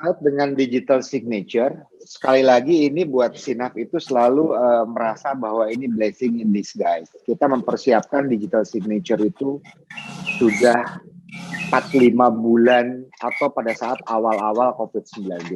Terkait dengan digital signature, sekali lagi ini buat Sinaf itu selalu merasa bahwa ini blessing in disguise. Kita mempersiapkan digital signature itu sudah 4-5 bulan atau pada saat awal-awal COVID-19.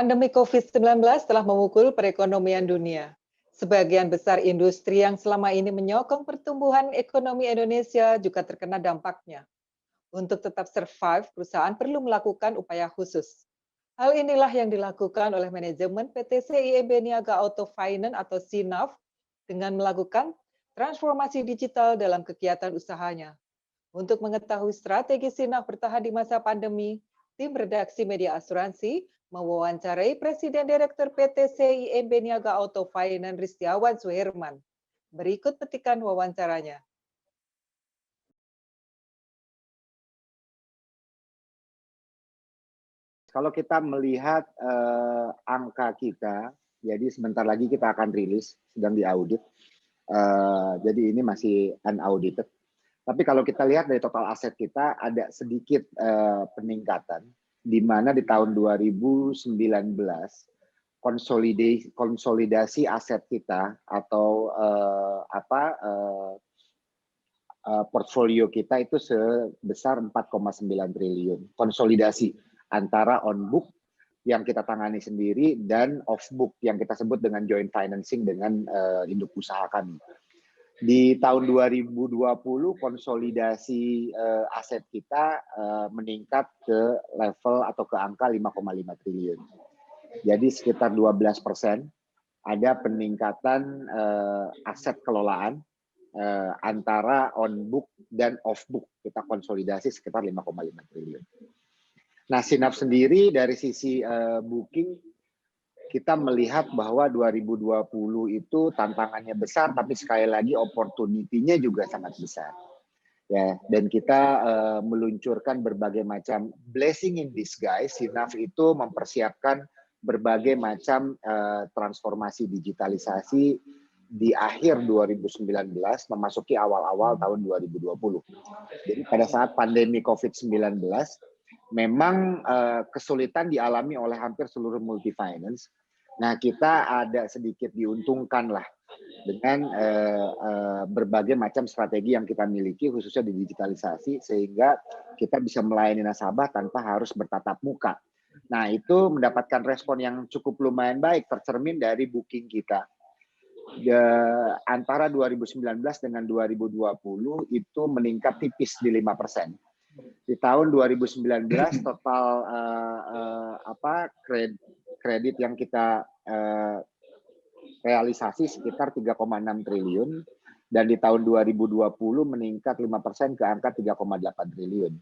Pandemi COVID-19 telah memukul perekonomian dunia. Sebagian besar industri yang selama ini menyokong pertumbuhan ekonomi Indonesia juga terkena dampaknya. Untuk tetap survive, perusahaan perlu melakukan upaya khusus. Hal inilah yang dilakukan oleh manajemen PT CIMB Niaga Auto Finance atau SINAF dengan melakukan transformasi digital dalam kegiatan usahanya. Untuk mengetahui strategi SINAF bertahan di masa pandemi, tim redaksi media asuransi mewawancarai Presiden Direktur PT CIMB Niaga Auto Finance Ristiawan Suherman. Berikut petikan wawancaranya. Kalau kita melihat angka kita, jadi sebentar lagi kita akan rilis, sedang diaudit. Jadi ini masih unaudited. Tapi kalau kita lihat dari total aset kita ada sedikit peningkatan, di mana di tahun 2019 konsolidasi aset kita atau portfolio kita itu sebesar 4,9 triliun. Konsolidasi antara on book yang kita tangani sendiri dan off book yang kita sebut dengan joint financing dengan induk usaha kami. Di tahun 2020 konsolidasi aset kita meningkat ke level atau ke angka 5,5 triliun. Jadi sekitar 12% ada peningkatan aset kelolaan antara on book dan off book. Kita konsolidasi sekitar 5,5 triliun. Nah, Sinaf sendiri dari sisi booking kita melihat bahwa 2020 itu tantangannya besar, tapi sekali lagi opportunity-nya juga sangat besar. Ya, dan kita meluncurkan berbagai macam blessing in disguise. Sinaf itu mempersiapkan berbagai macam transformasi digitalisasi di akhir 2019 memasuki awal-awal tahun 2020. Jadi pada saat pandemi COVID-19 memang kesulitan dialami oleh hampir seluruh multi finance. Nah, kita ada sedikit diuntungkan lah dengan berbagai macam strategi yang kita miliki khususnya di digitalisasi sehingga kita bisa melayani nasabah tanpa harus bertatap muka. Nah, itu mendapatkan respon yang cukup lumayan baik tercermin dari booking kita. Antara 2019 dengan 2020 itu meningkat tipis di 5%. Di tahun 2019 total kredit yang kita realisasi sekitar 3,6 triliun dan di tahun 2020 meningkat 5% ke angka 3,8 triliun.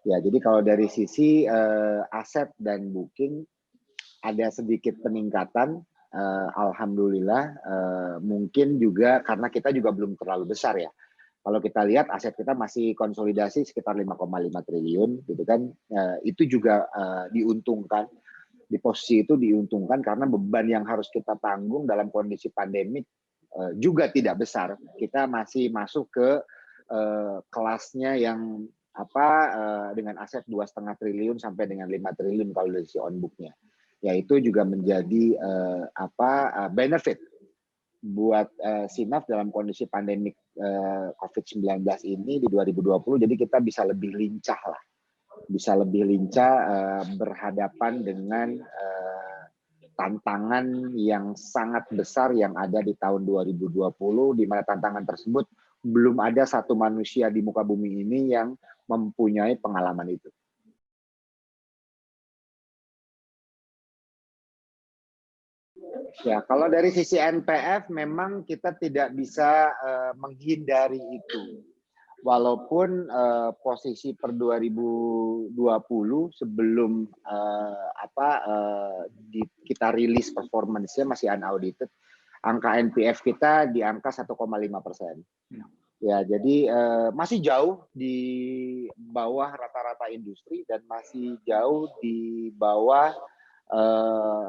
Ya, jadi kalau dari sisi aset dan booking ada sedikit peningkatan, alhamdulillah. Mungkin juga karena kita juga belum terlalu besar ya. Kalau kita lihat aset kita masih konsolidasi sekitar 5,5 triliun, gitu kan? Itu juga diuntungkan. Di posisi itu diuntungkan karena beban yang harus kita tanggung dalam kondisi pandemik juga tidak besar. Kita masih masuk ke kelasnya yang dengan aset 2,5 triliun sampai dengan 5 triliun kalau dari si on booknya. Ya itu juga menjadi benefit buat Sinaf dalam kondisi pandemik COVID-19 ini di 2020. Jadi kita bisa lebih lincah lah. Bisa lebih lincah berhadapan dengan tantangan yang sangat besar yang ada di tahun 2020, di mana tantangan tersebut belum ada satu manusia di muka bumi ini yang mempunyai pengalaman itu. Ya, kalau dari sisi NPF memang kita tidak bisa menghindari itu. Walaupun posisi per 2020 sebelum kita rilis performance-nya masih unaudited, angka NPF kita di angka 1,5%. Ya, jadi masih jauh di bawah rata-rata industri dan masih jauh di bawah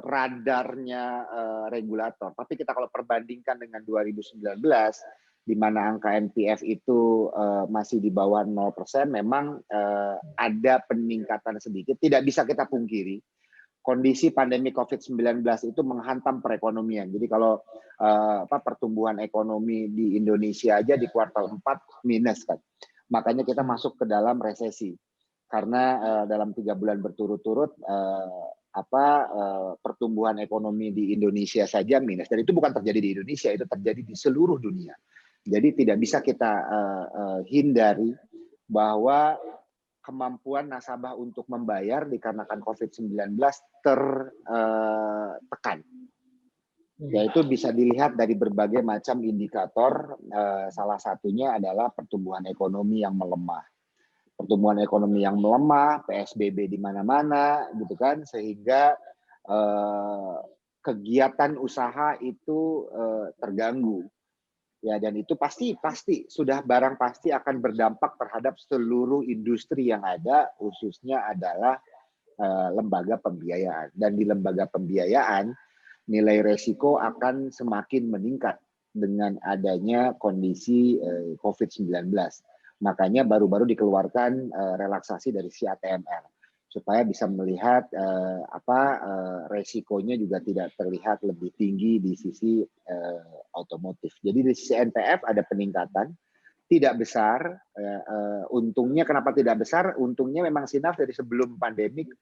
radarnya regulator. Tapi kita kalau perbandingkan dengan 2019, di mana angka NPF itu masih di bawah 0%, memang ada peningkatan sedikit. Tidak bisa kita pungkiri, kondisi pandemi COVID-19 itu menghantam perekonomian. Jadi kalau pertumbuhan ekonomi di Indonesia aja di kuartal 4 minus kan. Makanya kita masuk ke dalam resesi. Karena dalam 3 bulan berturut-turut pertumbuhan ekonomi di Indonesia saja minus. Dan itu bukan terjadi di Indonesia, itu terjadi di seluruh dunia. Jadi tidak bisa kita hindari bahwa kemampuan nasabah untuk membayar dikarenakan COVID-19 tertekan. Yaitu bisa dilihat dari berbagai macam indikator, salah satunya adalah pertumbuhan ekonomi yang melemah. Pertumbuhan ekonomi yang melemah, PSBB di mana-mana, gitu kan, sehingga kegiatan usaha itu terganggu. Ya, dan itu pasti sudah barang pasti akan berdampak terhadap seluruh industri yang ada, khususnya adalah lembaga pembiayaan. Dan di lembaga pembiayaan, nilai resiko akan semakin meningkat dengan adanya kondisi COVID-19. Makanya baru-baru dikeluarkan relaksasi dari si ATMR supaya bisa melihat resikonya juga tidak terlihat lebih tinggi di sisi otomotif. Jadi di sisi NPF ada peningkatan, tidak besar. Untungnya kenapa tidak besar? Untungnya memang Sinaf dari sebelum pandemik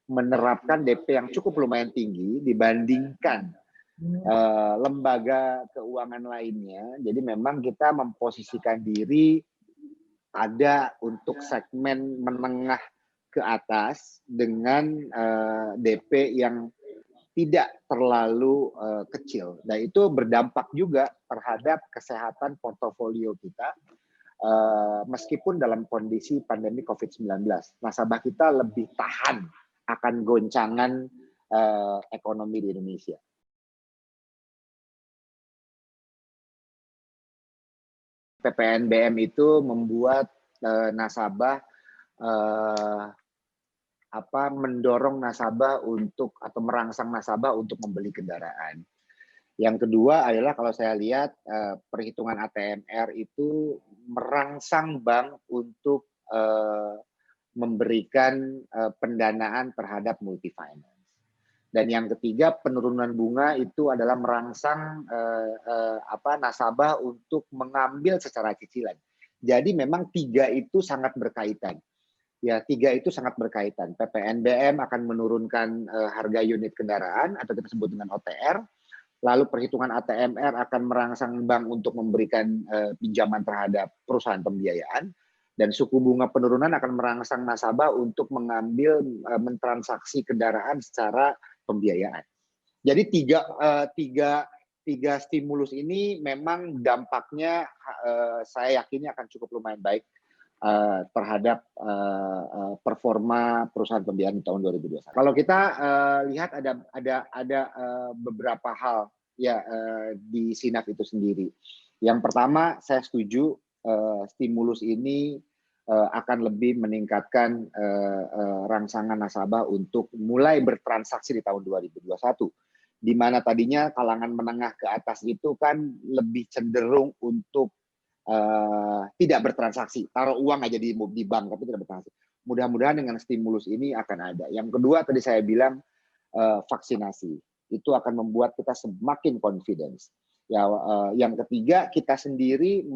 menerapkan DP yang cukup lumayan tinggi dibandingkan lembaga keuangan lainnya. Jadi memang kita memposisikan diri ada untuk segmen menengah ke atas dengan DP yang tidak terlalu kecil. Nah, itu berdampak juga terhadap kesehatan portofolio kita meskipun dalam kondisi pandemi COVID-19. Nasabah kita lebih tahan akan goncangan ekonomi di Indonesia. PPNBM itu membuat nasabah mendorong nasabah untuk atau merangsang nasabah untuk membeli kendaraan. Yang kedua adalah kalau saya lihat perhitungan ATMR itu merangsang bank untuk memberikan pendanaan terhadap multi finance. Dan yang ketiga, penurunan bunga itu adalah merangsang nasabah untuk mengambil secara cicilan. Jadi memang tiga itu sangat berkaitan. Ya, tiga itu sangat berkaitan. PPNBM akan menurunkan harga unit kendaraan atau kita sebut dengan OTR. Lalu perhitungan ATMR akan merangsang bank untuk memberikan pinjaman terhadap perusahaan pembiayaan. Dan suku bunga penurunan akan merangsang nasabah untuk mengambil mentransaksi kendaraan secara pembiayaan. Jadi tiga stimulus ini memang dampaknya saya yakin akan cukup lumayan baik terhadap performa perusahaan pembiayaan di tahun 2021. Kalau kita lihat ada beberapa hal ya di Sinaf itu sendiri. Yang pertama, saya setuju stimulus ini akan lebih meningkatkan rangsangan nasabah untuk mulai bertransaksi di tahun 2021. Di mana tadinya kalangan menengah ke atas itu kan lebih cenderung untuk tidak bertransaksi, taruh uang aja di bank tapi tidak bertransaksi. Mudah-mudahan dengan stimulus ini akan ada. Yang kedua tadi saya bilang vaksinasi itu akan membuat kita semakin confidence. Ya, yang ketiga kita sendiri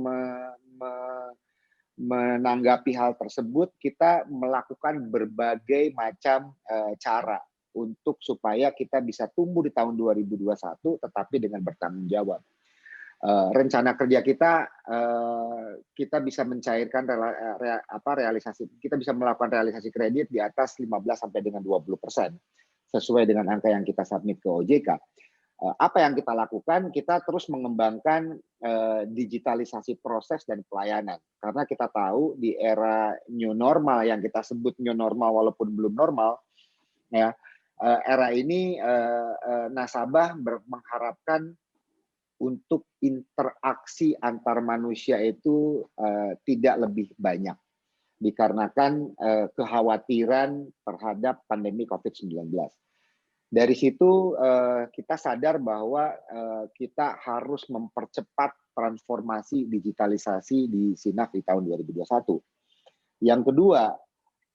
menanggapi hal tersebut, kita melakukan berbagai macam cara untuk supaya kita bisa tumbuh di tahun 2021 tetapi dengan bertanggung jawab. Rencana kerja kita bisa mencairkan realisasi, kita bisa melakukan realisasi kredit di atas 15 sampai dengan 20% sesuai dengan angka yang kita submit ke OJK. Apa yang kita lakukan? Kita terus mengembangkan digitalisasi proses dan pelayanan karena kita tahu di era new normal yang kita sebut new normal walaupun belum normal ya, era ini nasabah mengharapkan untuk interaksi antar manusia itu tidak lebih banyak dikarenakan kekhawatiran terhadap pandemi COVID-19. Dari situ kita sadar bahwa kita harus mempercepat transformasi digitalisasi di Sinaf di tahun 2021. Yang kedua,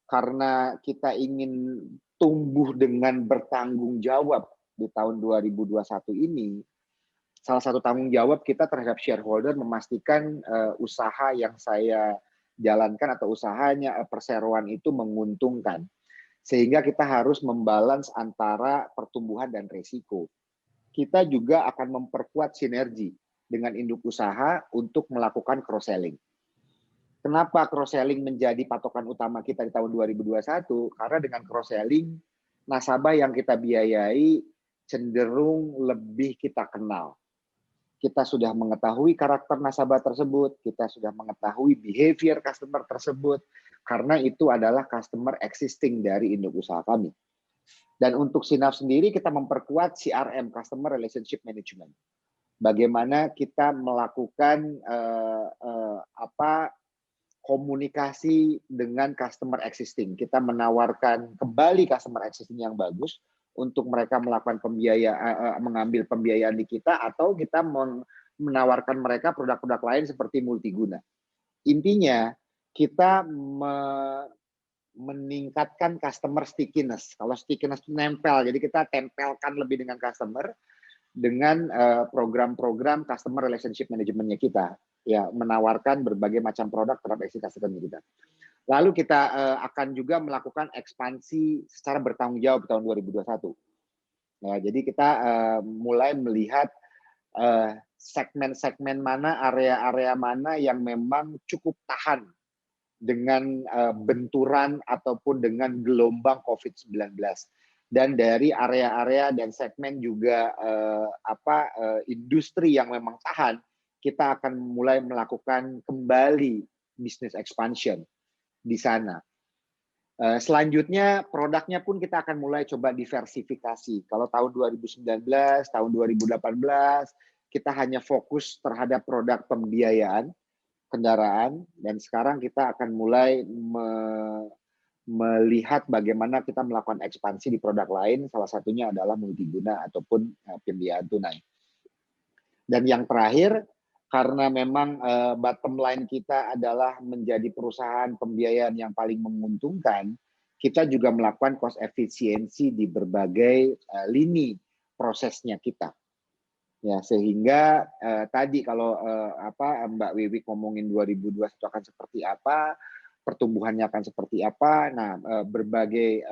karena kita ingin tumbuh dengan bertanggung jawab di tahun 2021 ini, salah satu tanggung jawab kita terhadap shareholder memastikan usaha yang saya jalankan atau usahanya perseroan itu menguntungkan. Sehingga kita harus membalans antara pertumbuhan dan risiko. Kita juga akan memperkuat sinergi dengan induk usaha untuk melakukan cross-selling. Kenapa cross-selling menjadi patokan utama kita di tahun 2021? Karena dengan cross-selling, nasabah yang kita biayai cenderung lebih kita kenal. Kita sudah mengetahui karakter nasabah tersebut, kita sudah mengetahui behavior customer tersebut, karena itu adalah customer existing dari induk usaha kami. Dan untuk Sinaf sendiri kita memperkuat CRM, Customer Relationship Management. Bagaimana kita melakukan komunikasi dengan customer existing. Kita menawarkan kembali customer existing yang bagus untuk mereka melakukan mengambil pembiayaan di kita, atau kita menawarkan mereka produk-produk lain seperti multiguna. Intinya kita meningkatkan customer stickiness. Kalau stickiness itu nempel, jadi kita tempelkan lebih dengan customer dengan program-program customer relationship management-nya kita, ya, menawarkan berbagai macam produk terhadap customer kita. Lalu kita akan juga melakukan ekspansi secara bertanggung jawab tahun 2021. Ya, jadi kita mulai melihat segmen-segmen mana, area-area mana yang memang cukup tahan dengan benturan ataupun dengan gelombang COVID-19. Dan dari area-area dan segmen juga industri yang memang tahan, kita akan mulai melakukan kembali business expansion di sana. Selanjutnya produknya pun kita akan mulai coba diversifikasi. Kalau tahun 2019, tahun 2018 kita hanya fokus terhadap produk pembiayaan kendaraan, dan sekarang kita akan mulai melihat bagaimana kita melakukan ekspansi di produk lain, salah satunya adalah multiguna ataupun pembiayaan tunai. Dan yang terakhir, karena memang bottom line kita adalah menjadi perusahaan pembiayaan yang paling menguntungkan, kita juga melakukan cost efisiensi di berbagai lini prosesnya kita. Ya, sehingga tadi kalau Mbak Wiwi ngomongin 2021 akan seperti apa, pertumbuhannya akan seperti apa. Nah, berbagai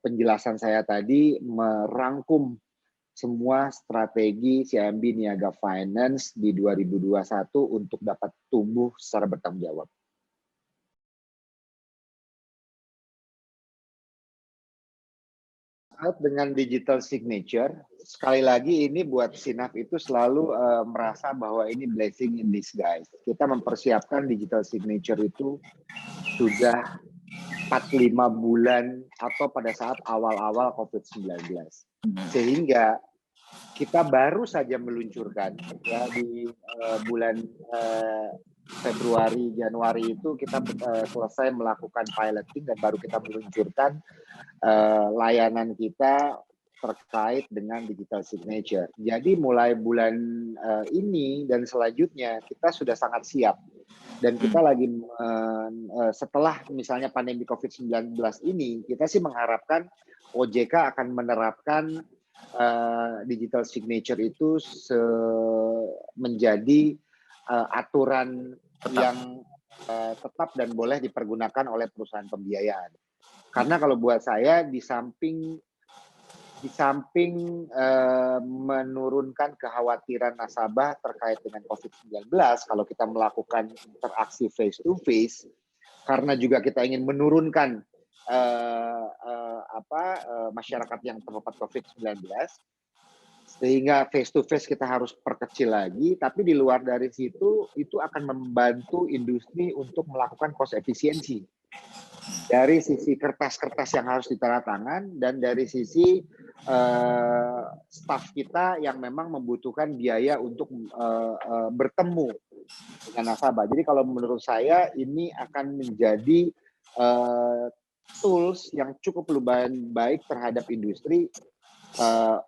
penjelasan saya tadi merangkum semua strategi CIMB Niaga Finance di 2021 untuk dapat tumbuh secara bertanggung jawab. Dengan digital signature, sekali lagi ini buat Sinaf itu selalu merasa bahwa ini blessing in disguise. Kita mempersiapkan digital signature itu sudah 4-5 bulan atau pada saat awal-awal COVID-19. Sehingga kita baru saja meluncurkan ya di bulan Februari, Januari itu kita selesai melakukan piloting dan baru kita meluncurkan layanan kita terkait dengan digital signature. Jadi mulai bulan ini dan selanjutnya kita sudah sangat siap. Dan kita lagi setelah misalnya pandemi COVID-19 ini, kita sih mengharapkan OJK akan menerapkan digital signature itu menjadi aturan yang tetap dan boleh dipergunakan oleh perusahaan pembiayaan. Karena kalau buat saya di samping menurunkan kekhawatiran nasabah terkait dengan COVID-19, kalau kita melakukan interaksi face to face, karena juga kita ingin menurunkan masyarakat yang terpapar COVID-19, sehingga face to face kita harus perkecil lagi, tapi di luar dari situ itu akan membantu industri untuk melakukan cost efisiensi dari sisi kertas-kertas yang harus ditandatangan dan dari sisi staff kita yang memang membutuhkan biaya untuk bertemu dengan nasabah. Jadi kalau menurut saya ini akan menjadi tools yang cukup lumayan baik terhadap industri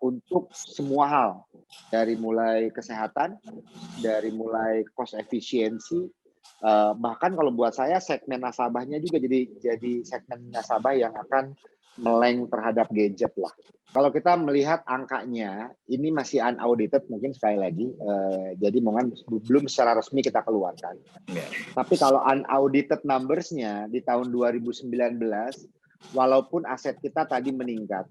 untuk semua hal, dari mulai kesehatan, dari mulai cost efisiensi, bahkan kalau buat saya segmen nasabahnya juga jadi segmen nasabah yang akan meleng terhadap gadget lah. Kalau kita melihat angkanya, ini masih unaudited mungkin sekali lagi, jadi mungkin belum secara resmi kita keluarkan. Tapi kalau unaudited numbers-nya di tahun 2019, walaupun aset kita tadi meningkat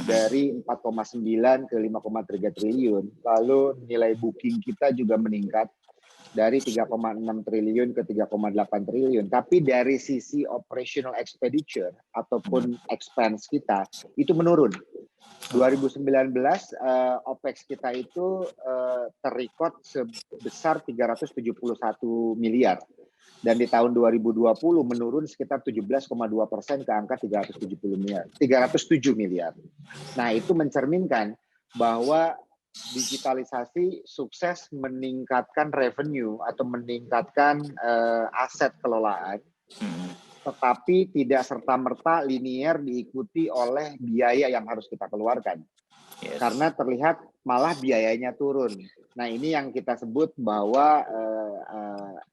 dari 4,9 ke 5,3 triliun, lalu nilai booking kita juga meningkat dari 3,6 triliun ke 3,8 triliun. Tapi dari sisi operational expenditure ataupun expense kita itu menurun. 2019 OPEX kita itu terrecord sebesar 371 miliar. Dan di tahun 2020 menurun sekitar 17,2% ke angka 307 miliar. Nah, itu mencerminkan bahwa digitalisasi sukses meningkatkan revenue atau meningkatkan aset kelolaan, tetapi tidak serta-merta linear diikuti oleh biaya yang harus kita keluarkan. Karena terlihat malah biayanya turun. Nah, ini yang kita sebut bahwa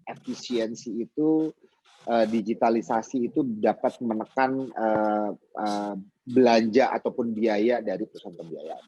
efisiensi itu, digitalisasi itu dapat menekan belanja ataupun biaya dari perusahaan pembiayaan.